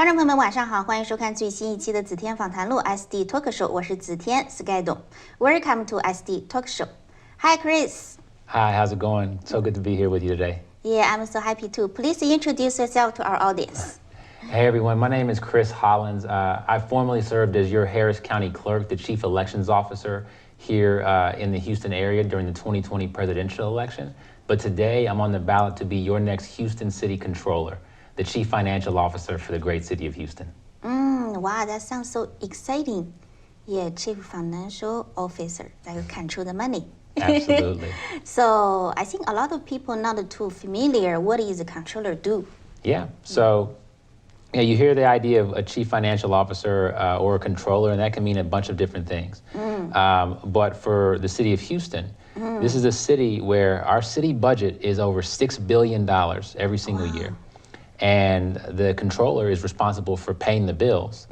观众朋友们，晚上好，欢迎收看最新一期的子天访谈录 SD Talk Show， 我是子天 Skydo。Welcome to SD Talk Show. Hi, Chris. Hi, how's it going? So good to be here with you today. Yeah, I'm so happy too. Please introduce yourself to our audience. Hey everyone, my name is Chris Hollins. I formerly served as your Harris County Clerk, the Chief Elections Officer here in the Houston area during the 2020 presidential election. But today I'm on the ballot to be your next Houston City Controller, the Chief Financial Officer for the great city of Houston. Wow, that sounds so exciting. Yeah, Chief Financial Officer, like control the money. Absolutely. So I think a lot of people not too familiar. What is a controller do? Yeah, so you hear the idea of a chief financial officer or a controller, and that can mean a bunch of different things. But for the city of Houston, this is a city where our city budget is over $6 billion every single year. And the controller is responsible for paying the bills.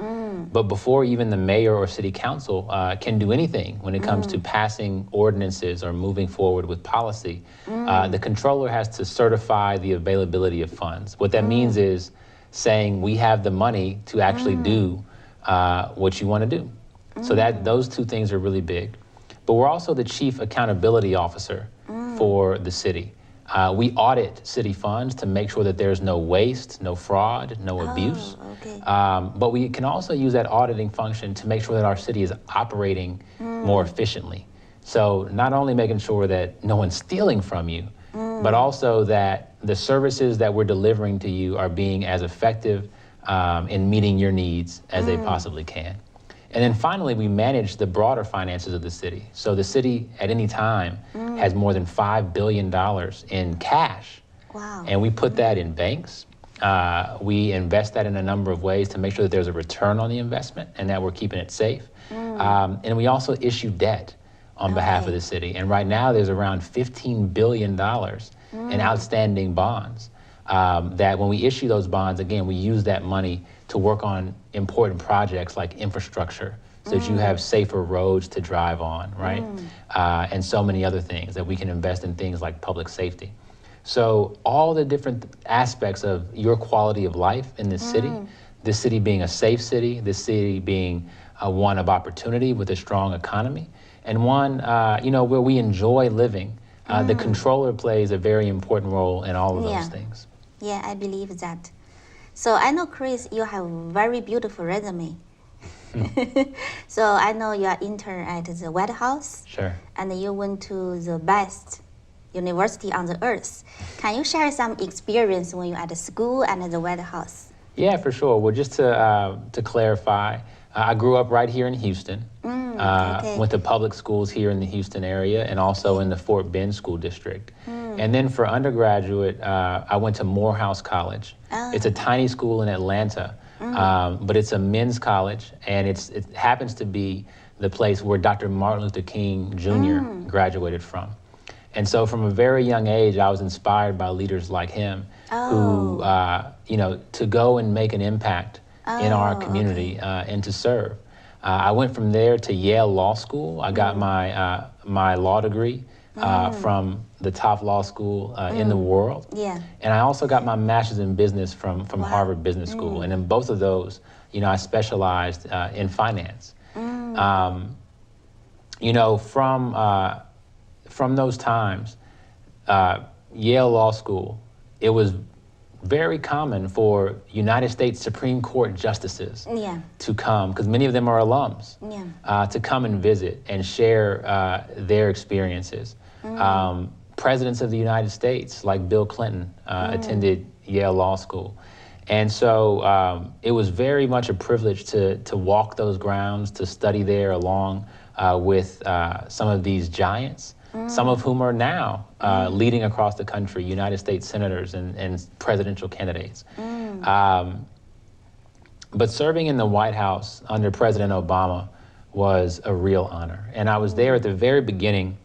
But before even the mayor or city council can do anything when it comes to passing ordinances or moving forward with policy, the controller has to certify the availability of funds. What that means is saying we have the money to actually do what you want to do. So those two things are really big. But we're also the chief accountability officer for the city. We audit city funds to make sure that there's no waste, no fraud, no abuse. Okay. But we can also use that auditing function to make sure that our city is operating more efficiently. So not only making sure that no one's stealing from you, but also that the services that we're delivering to you are being as effective in meeting your needs as they possibly can. And then finally, we manage the broader finances of the city. So the city at any time has more than $5 billion in cash. Wow. And we put that in banks. We invest that in a number of ways to make sure that there's a return on the investment and that we're keeping it safe. And we also issue debt on behalf of the city. And right now there's around $15 billion in outstanding bonds. That when we issue those bonds, again, we use that money to work on important projects like infrastructure so that you have safer roads to drive on, right? And so many other things that we can invest in things like public safety. So all the different aspects of your quality of life in this city being a safe city, this city being one of opportunity with a strong economy, and one where we enjoy living, the controller plays a very important role in all of those things. Yeah, I believe that. So I know, Chris, you have a very beautiful resume. So I know you are intern at the White House. Sure. And you went to the best university on the earth. Can you share some experience when you at the school and at the White House? Yeah, for sure. Well, just to clarify, I grew up right here in Houston. Went to public schools here in the Houston area and also in the Fort Bend School District. And then for undergraduate, I went to Morehouse College. It's a tiny school in Atlanta, but it's a men's college, and it happens to be the place where Dr. Martin Luther King Jr. graduated from. And so from a very young age, I was inspired by leaders like him who, to go and make an impact in our community and to serve. I went from there to Yale Law School. I got my law degree from the top law school in the world. Yeah. And I also got my master's in business from Harvard Business School. And in both of those, I specialized in finance. From those times, Yale Law School, it was very common for United States Supreme Court justices to come, because many of them are alums, to come and visit and share their experiences. Presidents of the United States, like Bill Clinton, attended Yale Law School. And so it was very much a privilege to walk those grounds, to study there along with some of these giants, some of whom are now leading across the country, United States senators and presidential candidates. But serving in the White House under President Obama was a real honor. And I was there at the very beginning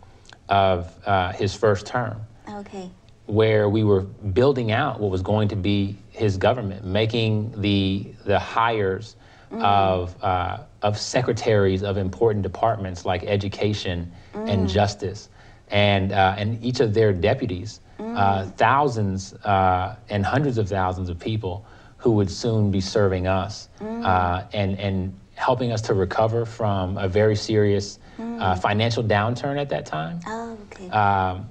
of his first term, where we were building out what was going to be his government, making the hires of secretaries of important departments like education and justice, and each of their deputies, thousands and hundreds of thousands of people who would soon be serving us and helping us to recover from a very serious financial downturn at that time. Oh, okay.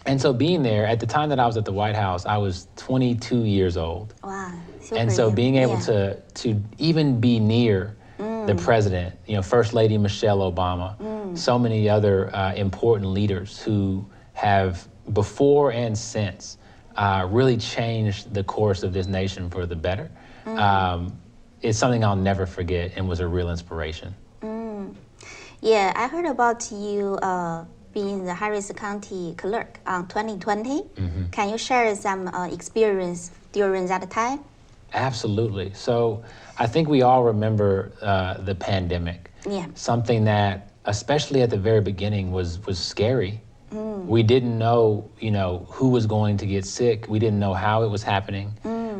And so being there, at the time that I was at the White House, I was 22 years old. Wow. And so being able to even be near the president, you know, First Lady Michelle Obama, so many other important leaders who have before and since really changed the course of this nation for the better, is something I'll never forget and was a real inspiration. Yeah, I heard about you being the Harris County clerk on 2020. Can you share some experience during that time? Absolutely. So I think we all remember the pandemic. Yeah. Something that, especially at the very beginning, was scary. We didn't know, you know, who was going to get sick. We didn't know how it was happening.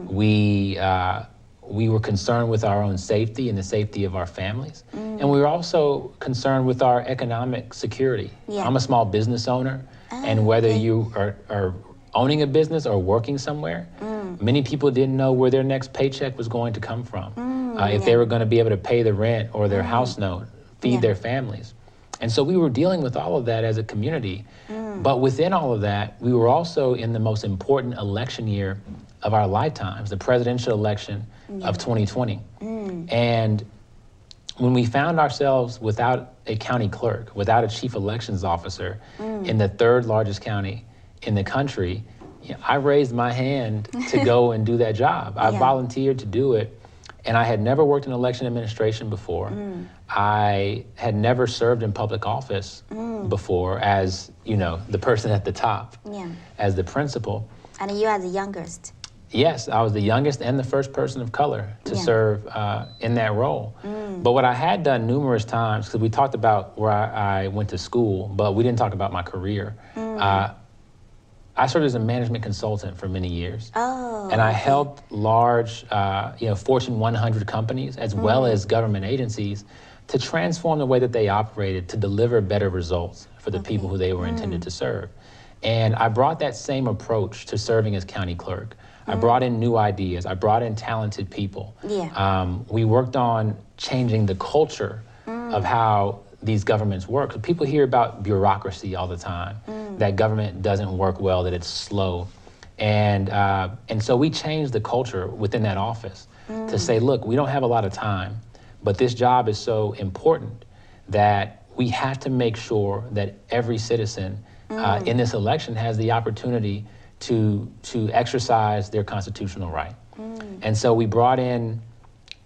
We were concerned with our own safety and the safety of our families. And we were also concerned with our economic security. Yeah. I'm a small business owner, and whether you are owning a business or working somewhere, many people didn't know where their next paycheck was going to come from, if they were going to be able to pay the rent or their house note, feed their families. And so we were dealing with all of that as a community. But within all of that, we were also in the most important election year of our lifetimes, the presidential election of 2020. And when we found ourselves without a county clerk, without a chief elections officer in the third largest county in the country, you know, I raised my hand to go and do that job. I volunteered to do it. And I had never worked in election administration before. I had never served in public office before as, you know, the person at the top, as the principal. And you are the youngest. Yes, I was the youngest and the first person of color to serve in that role. But what I had done numerous times, because we talked about where I went to school, but we didn't talk about my career. I served as a management consultant for many years. And I helped large, you know, Fortune 100 companies, as well as government agencies, to transform the way that they operated to deliver better results for the people who they were intended to serve. And I brought that same approach to serving as county clerk. I brought in new ideas. I brought in talented people. We worked on changing the culture of how these governments work. So people hear about bureaucracy all the time, that government doesn't work well, that it's slow. And so we changed the culture within that office to say, look, we don't have a lot of time, but this job is so important that we have to make sure that every citizen in this election has the opportunity to exercise their constitutional right. And so we brought in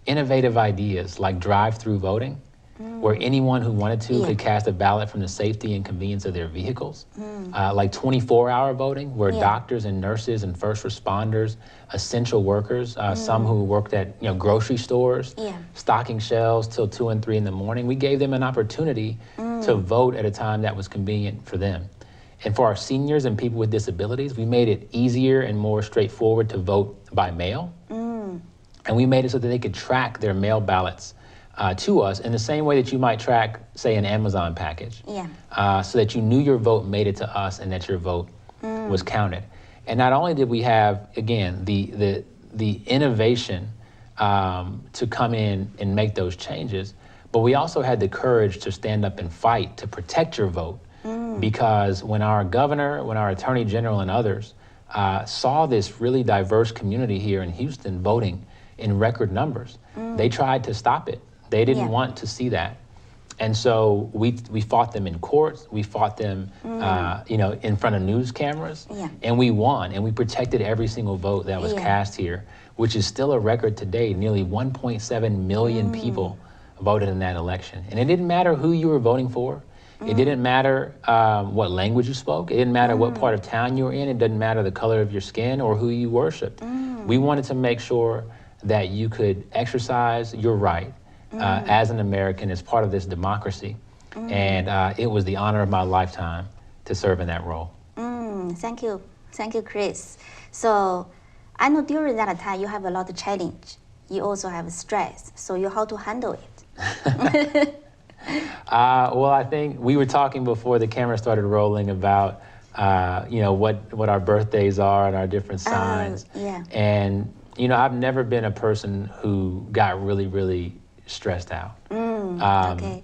innovative ideas like drive-through voting, where anyone who wanted to could cast a ballot from the safety and convenience of their vehicles. Like 24-hour voting, where doctors and nurses and first responders, essential workers, some who worked at, you know, grocery stores, stocking shelves till 2 and 3 in the morning, we gave them an opportunity to vote at a time that was convenient for them. And for our seniors and people with disabilities, we made it easier and more straightforward to vote by mail. And we made it so that they could track their mail ballots to us in the same way that you might track, say, an Amazon package. So that you knew your vote made it to us and that your vote was counted. And not only did we have, again, the innovation to come in and make those changes, but we also had the courage to stand up and fight to protect your vote. Because when our governor, when our attorney general and others saw this really diverse community here in Houston voting in record numbers, they tried to stop it. They didn't want to see that. And so we fought them in courts, we fought them you know, in front of news cameras, and we won, and we protected every single vote that was cast here, which is still a record today. Nearly 1.7 million people voted in that election. And it didn't matter who you were voting for. It didn't matter what language you spoke. It didn't matter what part of town you were in. It didn't matter the color of your skin or who you worshiped. We wanted to make sure that you could exercise your right as an American, as part of this democracy. And it was the honor of my lifetime to serve in that role. Thank you. Thank you, Chris. So I know during that time you have a lot of challenge. You also have stress. So you how to handle it? Well, I think we were talking before the camera started rolling about, you know, what our birthdays are and our different signs. Yeah. And I've never been a person who got really, really stressed out. Okay.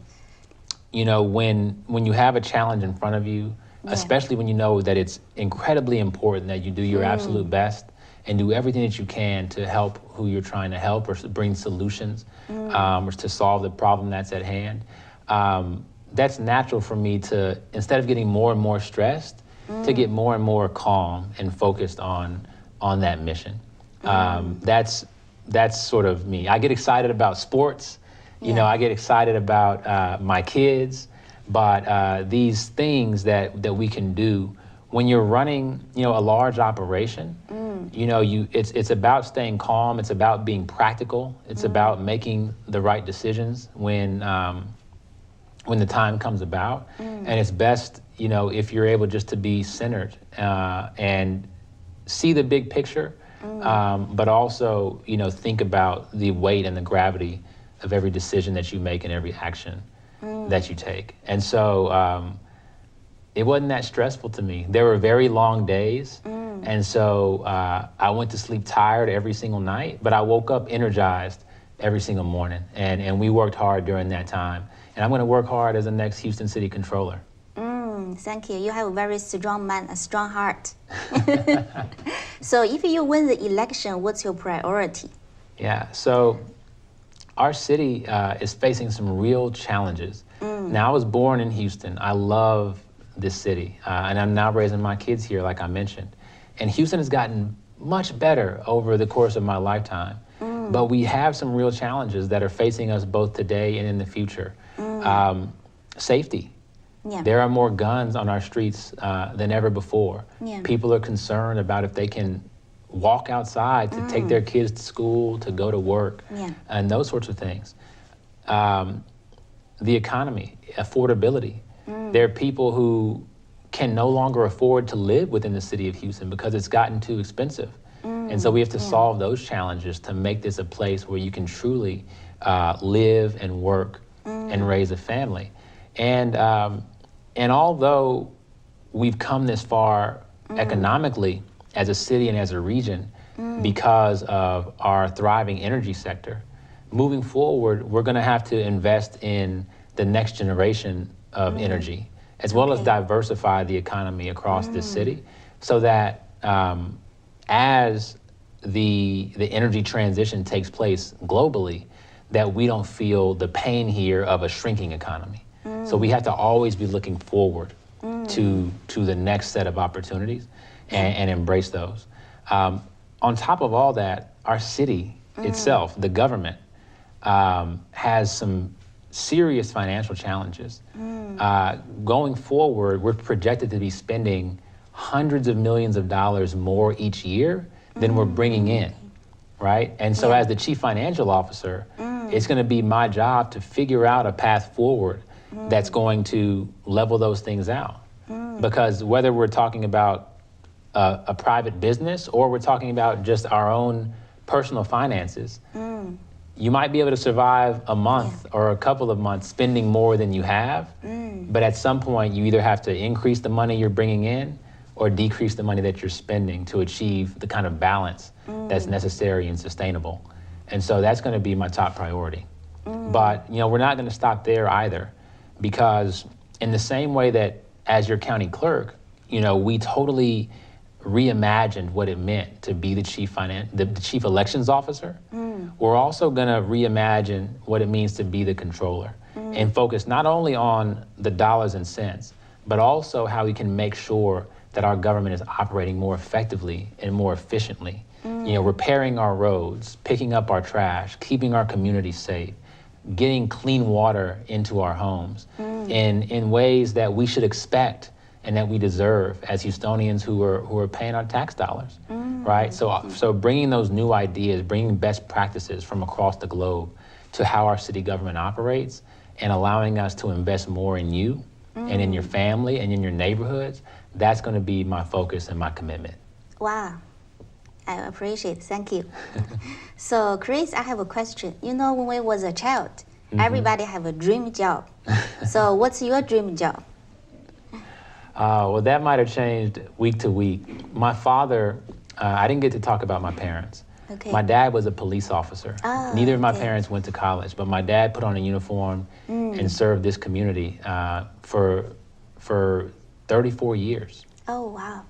When you have a challenge in front of you, especially when you know that it's incredibly important that you do your absolute best and do everything that you can to help who you're trying to help or bring solutions or to solve the problem that's at hand, that's natural for me to, instead of getting more and more stressed, to get more and more calm and focused on that mission. That's sort of me. I get excited about sports. I get excited about my kids, but these things that we can do when you're running, a large operation, it's about staying calm. It's about being practical. It's about making the right decisions when the time comes about. And it's best, if you're able just to be centered and see the big picture, but also, think about the weight and the gravity of every decision that you make and every action that you take. And so it wasn't that stressful to me. There were very long days. And so I went to sleep tired every single night, but I woke up energized every single morning. And we worked hard during that time. And I'm going to work hard as the next Houston City Controller. Thank you. You have a very strong man, a strong heart. So if you win the election, what's your priority? Yeah, so our city is facing some real challenges. Now, I was born in Houston. I love this city, and I'm now raising my kids here, like I mentioned. And Houston has gotten much better over the course of my lifetime. But we have some real challenges that are facing us both today and in the future. Safety. Yeah. There are more guns on our streets than ever before. Yeah. People are concerned about if they can walk outside to take their kids to school, to go to work, and those sorts of things. The economy, affordability. There are people who can no longer afford to live within the city of Houston because it's gotten too expensive. And so we have to solve those challenges to make this a place where you can truly live and work and raise a family. And although we've come this far economically as a city and as a region because of our thriving energy sector, moving forward, we're going to have to invest in the next generation of energy, as well as diversify the economy across this city, so that as the energy transition takes place globally, that we don't feel the pain here of a shrinking economy. So we have to always be looking forward to the next set of opportunities and embrace those. On top of all that, our city itself, the government, has some serious financial challenges. Going forward, we're projected to be spending hundreds of millions of dollars more each year than we're bringing in, right? And so as the chief financial officer, it's going to be my job to figure out a path forward that's going to level those things out. Because whether we're talking about a private business or we're talking about just our own personal finances, you might be able to survive a month or a couple of months spending more than you have, but at some point you either have to increase the money you're bringing in or decrease the money that you're spending to achieve the kind of balance that's necessary and sustainable. And so that's going to be my top priority. But we're not going to stop there either, because in the same way that as your county clerk, we totally reimagined what it meant to be the chief elections officer. We're also going to reimagine what it means to be the controller and focus not only on the dollars and cents, but also how we can make sure that our government is operating more effectively and more efficiently. Repairing our roads, picking up our trash, keeping our communities safe, getting clean water into our homes in ways that we should expect and that we deserve as Houstonians who are paying our tax dollars, right? So bringing those new ideas, bringing best practices from across the globe to how our city government operates and allowing us to invest more in you and in your family and in your neighborhoods, that's going to be my focus and my commitment. Wow. I appreciate it. Thank you. So, Chris, I have a question. When we was a child, everybody have a dream job. So what's your dream job? Well, that might have changed week to week. My father, I didn't get to talk about my parents, Okay. My dad was a police officer. Oh, Neither of my okay. parents went to college, but my dad put on a uniform and served this community for 34 years. Oh, wow.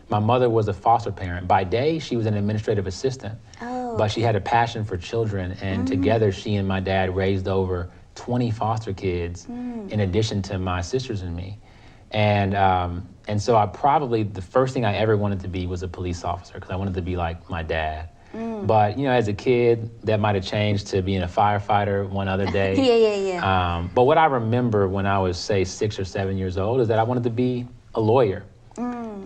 My mother was a foster parent. By day, she was an administrative assistant, Oh, but she had a passion for children, and together she and my dad raised over 20 foster kids in addition to my sisters and me. And so the first thing I ever wanted to be was a police officer because I wanted to be like my dad. But, as a kid, that might have changed to being a firefighter one other day. yeah. But what I remember when I was, say, 6 or 7 years old is that I wanted to be a lawyer.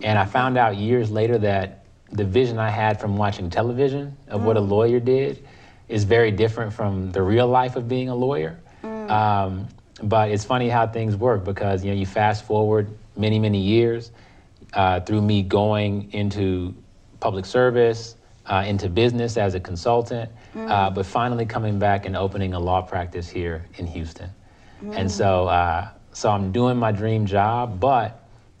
And I found out years later that the vision I had from watching television of what a lawyer did is very different from the real life of being a lawyer. But it's funny how things work because, you fast forward many, many years through me going into public service, into business as a consultant, but finally coming back and opening a law practice here in Houston. And so I'm doing my dream job, but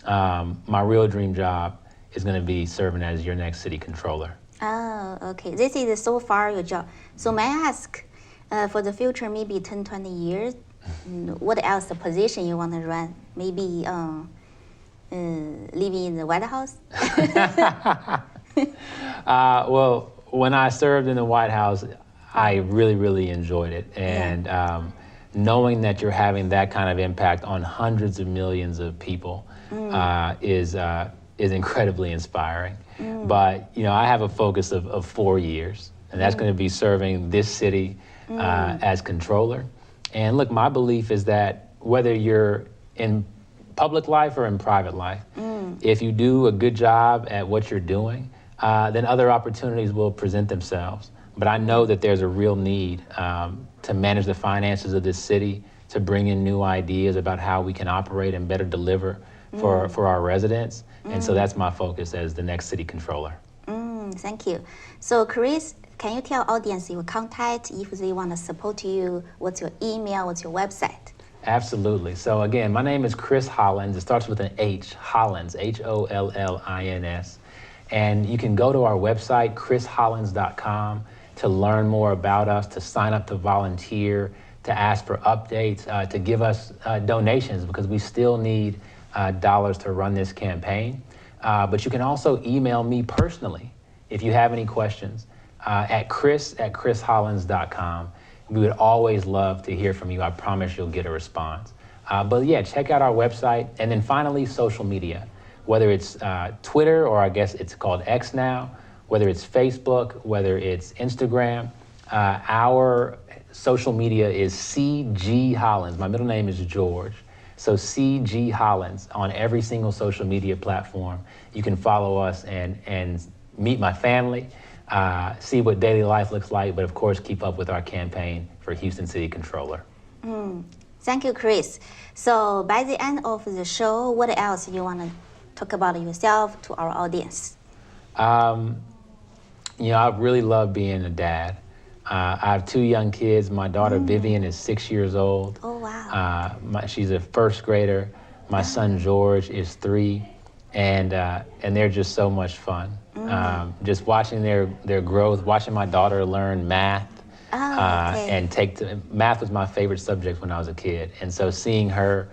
my real dream job is going to be serving as your next city controller. Oh, okay. This is so far your job. So may I ask, for the future, maybe 10, 20 years, what else the position you want to run? Maybe living in the White House? Well, when I served in the White House, I really, really enjoyed it. And knowing that you're having that kind of impact on hundreds of millions of people is incredibly inspiring. But, I have a focus of 4 years, and that's going to be serving this city as controller. And look, my belief is that whether you're in public life or in private life, if you do a good job at what you're doing, then other opportunities will present themselves. But I know that there's a real need to manage the finances of this city, to bring in new ideas about how we can operate and better deliver for our residents. And so that's my focus as the next city controller. Thank you. So Chris, can you tell audience your contact if they want to support you? What's your email? What's your website? Absolutely. So again, my name is Chris Hollins. It starts with an H, Hollins, Hollins. And you can go to our website, chrishollins.com, to learn more about us, to sign up to volunteer, to ask for updates, to give us donations because we still need dollars to run this campaign. But you can also email me personally if you have any questions at chrishollins.com. We would always love to hear from you. I promise you'll get a response. But yeah, check out our website. And then finally, social media, whether it's Twitter, or I guess it's called X now, whether it's Facebook, whether it's Instagram, our social media is CG Hollins. My middle name is George. So CG Hollins on every single social media platform. You can follow us and meet my family, see what daily life looks like, but of course keep up with our campaign for Houston City Controller. Thank you, Chris. So by the end of the show, what else you want to talk about yourself to our audience? I really love being a dad. I have 2 young kids. My daughter Vivian is 6 years old. Oh, wow. She's a first grader. My son George is 3, and they're just so much fun. Just watching their growth, watching my daughter learn math. And math was my favorite subject when I was a kid. And so seeing her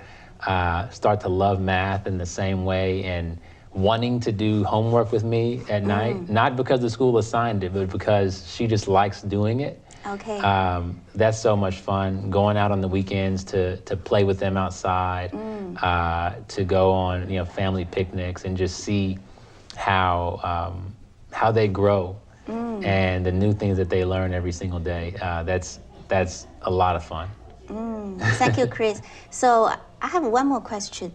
start to love math in the same way and wanting to do homework with me at night, not because the school assigned it, but because she just likes doing it. Okay. That's so much fun. Going out on the weekends to play with them outside, to go on family picnics and just see how they grow and the new things that they learn every single day. That's a lot of fun. Thank you, Chris. So I have one more question.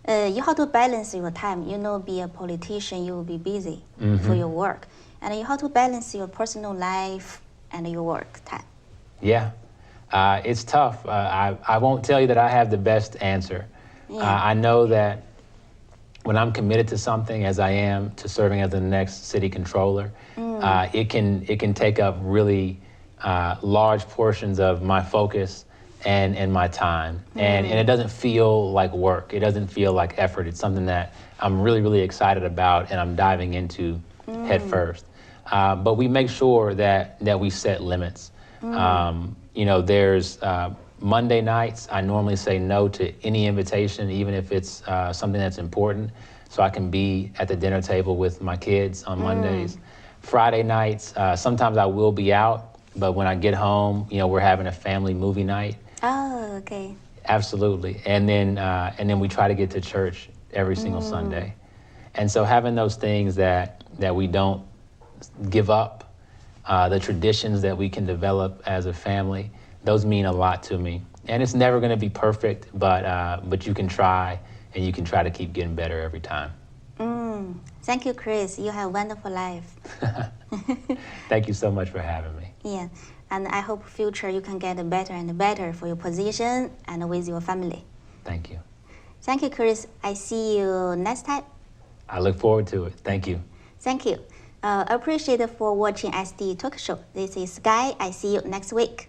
You have to balance your time. Be a politician, you will be busy for your work. And you have to balance your personal life and your work time. Yeah, it's tough. I won't tell you that I have the best answer. I know that when I'm committed to something, as I am to serving as the next city controller, it can take up really large portions of my focus and my time. And it doesn't feel like work. It doesn't feel like effort. It's something that I'm really, really excited about and I'm diving into head first. but we make sure that we set limits. You know, there's Monday nights, I normally say no to any invitation, even if it's something that's important, so I can be at the dinner table with my kids on Mondays. Friday nights, sometimes I will be out, but when I get home, you know, we're having a family movie night. Oh, okay. Absolutely. And then we try to get to church every single Sunday. And so having those things that we don't give up, the traditions that we can develop as a family, those mean a lot to me. And it's never going to be perfect, but you can try, and you can try to keep getting better every time. Thank you, Chris. You have a wonderful life. Thank you so much for having me. Yeah, and I hope future you can get better and better for your position and with your family. Thank you. Thank you, Chris. I see you next time. I look forward to it. Thank you. Thank you. Appreciate for watching SD Talk Show. This is Sky. I see you next week.